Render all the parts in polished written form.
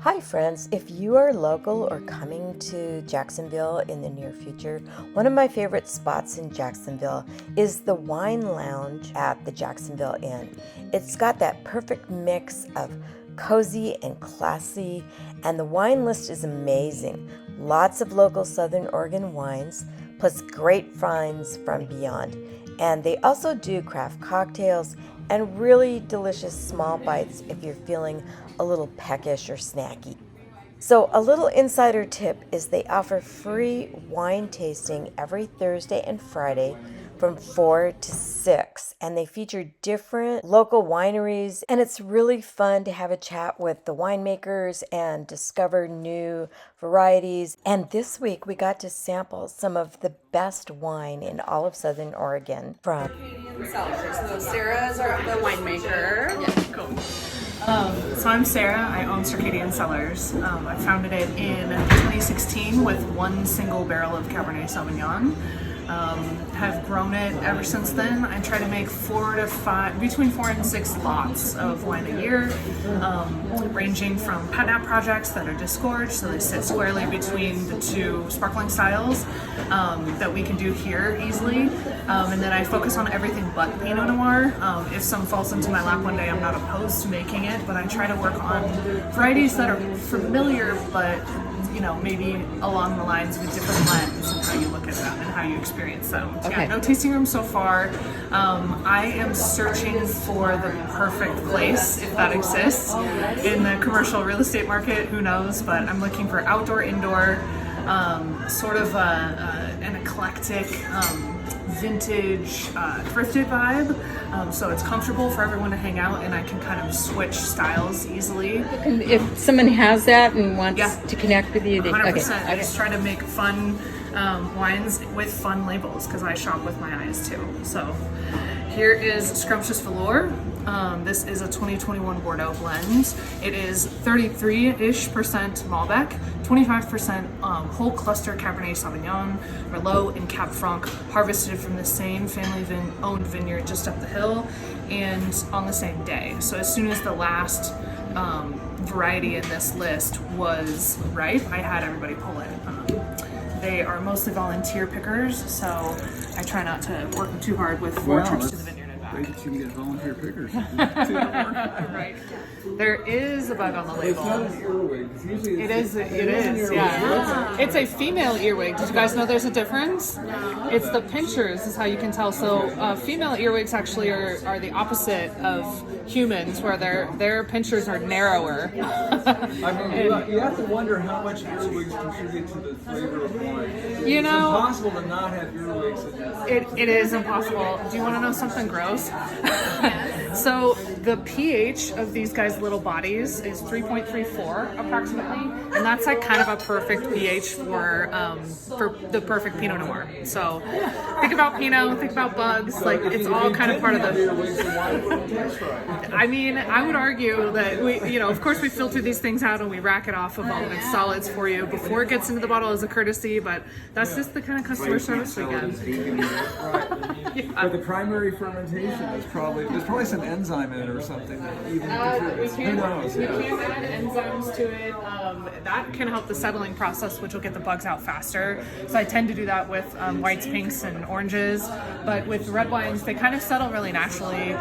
Hi friends, if you are local or coming to Jacksonville in the near future, one of my favorite spots in Jacksonville is the wine lounge at the Jacksonville Inn. It's got that perfect mix of cozy and classy, and the wine list is amazing. Lots of local Southern Oregon wines, plus great finds from beyond. And they also do craft cocktails and really delicious small bites if you're feeling a little peckish or snacky. So a little insider tip is they offer free wine tasting every Thursday and Friday from 4 to 6, and they feature different local wineries, and it's really fun to have a chat with the winemakers and discover new varieties. And this week we got to sample some of the best wine in all of Southern Oregon from Circadian Cellars. So Sarah's the winemaker. Yeah, cool. So I'm Sarah. I own Circadian Cellars. I founded it in 2016 with one single barrel of Cabernet Sauvignon. Have grown it ever since then. I try to make between 4 and 6 lots of wine a year, ranging from pet nap projects that are disgorged, so they sit squarely between the two sparkling styles that we can do here easily. And then I focus on everything but Pinot Noir. If some falls into my lap one day, I'm not opposed to making it, but I try to work on varieties that are familiar, but maybe along the lines of a different lens and how you look at them and how you experience them. Okay. Yeah, no tasting room so far. I am searching for the perfect place, if that exists, in the commercial real estate market. Who knows? But I'm looking for outdoor, indoor, sort of an eclectic, vintage, thrifted vibe. So it's comfortable for everyone to hang out, and I can kind of switch styles easily. If someone has that and wants to connect with you, 100%. I just try to make fun wines with fun labels because I shop with my eyes too. So here is Scrumptious Velour. This is a 2021 Bordeaux blend. It is 33-ish% Malbec, 25% whole cluster Cabernet Sauvignon, Merlot, and Cab Franc, harvested from the same family-owned vineyard just up the hill and on the same day. So as soon as the last variety in this list was ripe, I had everybody pull it. They are mostly volunteer pickers, so I try not to work them too hard with 4 trips to the vineyard and back. Great that you can get volunteer pickers. Right. There is a bug on the label. It's not an earwig. Usually It is, yeah. It's a female earwig. Did you guys know there's a difference? It's the pinchers is how you can tell. So female earwigs actually are the opposite of humans, where their pinchers are narrower. You have to wonder how much earwigs contribute to the flavor of wine. It's impossible to not have earwigs in this. It is impossible. Do you want to know something gross? So the pH of these guys' little bodies is 3.34 approximately, and that's like kind of a perfect pH for the perfect Pinot Noir. So think about Pinot, think about bugs, like it's all kind of part of the. I mean, I would argue that of course we filter these things out and we rack it off of all of its solids for you before it gets into the bottle as a courtesy, but that's just the kind of customer service we get. But the primary fermentation is there's probably some enzyme in it or something that even contributes. Who knows? We can add enzymes to it. That can help the settling process, which will get the bugs out faster. So I tend to do that with whites, pinks, and oranges. But with red wines, they kind of settle really naturally.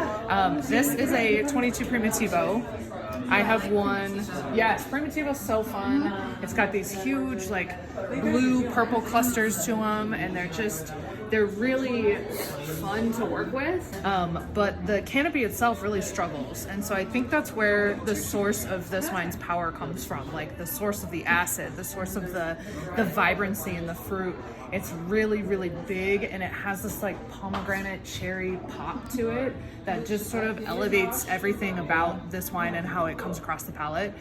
This is a 22 Primitivo. I have one. Yes, Primitivo's so fun. It's got these huge, like, blue-purple clusters to them, and they're really fun to work with, but the canopy itself really struggles, and so I think that's where the source of this wine's power comes from, like the source of the acid, the source of the vibrancy in the fruit. It's really, really big, and it has this like pomegranate cherry pop to it that just sort of elevates everything about this wine and how it comes across the palate.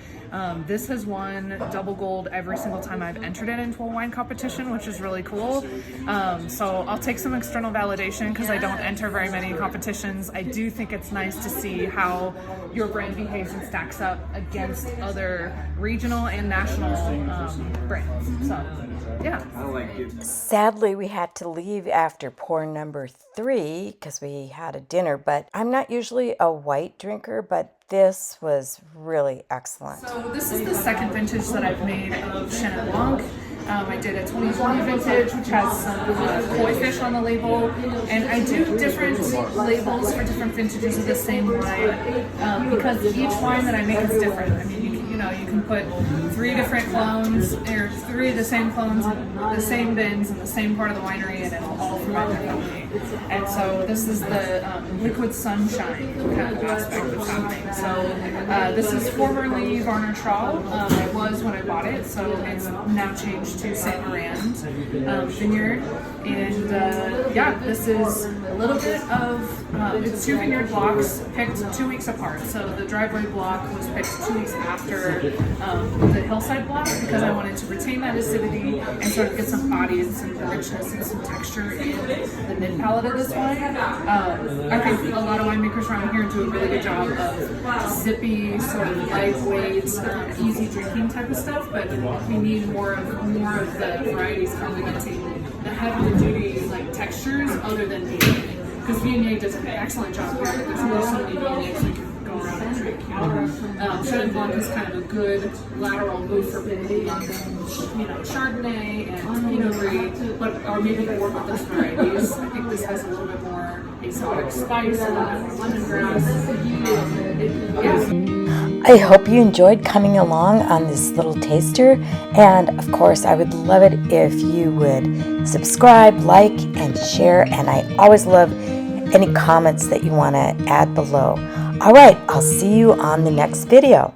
This has won double gold every single time I've entered it into a wine competition, which is really cool. So I'll I'll take some external validation because I don't enter very many competitions. I do think it's nice to see how your brand behaves and stacks up against other regional and national brands. So, yeah. I like it. Sadly, we had to leave after pour number 3 because we had a dinner, but I'm not usually a white drinker, but this was really excellent. So this is the second vintage that I've made of Chenin Blanc. I did a 2020 vintage, which has some koi fish on the label, and I do different labels for different vintages of the same wine because each wine that I make is different. I mean, you can put 3 different clones, or 3 of the same clones in the same bins in the same part of the winery, and it'll all ferment differently. And so this is the liquid sunshine kind of aspect that's happening. So this is formerly Varner Trawl. It was when I bought it, so it's now changed to Saint Laurent Vineyard. And yeah, this is a little bit of, it's 2 vineyard blocks picked 2 weeks apart. So the driveway block was picked 2 weeks after the hillside block because I wanted to retain that acidity and sort of get some body and some richness and some texture in the mid palate of this wine. I think a lot of winemakers around here do a really good job of zippy, sort of lightweight, easy drinking type of stuff, but we need more of the varieties complementing the heavier duty like textures other than Viognier, because Viognier does an excellent job here. There's so many Viogniers we can go around and drink. Chenin Blanc is kind of a good lateral move for blending, Chardonnay and Pinot Gris, or maybe more with those varieties. I think this has a little bit more exotic spice, a little bit more lemongrass. I hope you enjoyed coming along on this little taster, and of course I would love it if you would subscribe, like, and share, and I always love any comments that you want to add below. All right, I'll see you on the next video.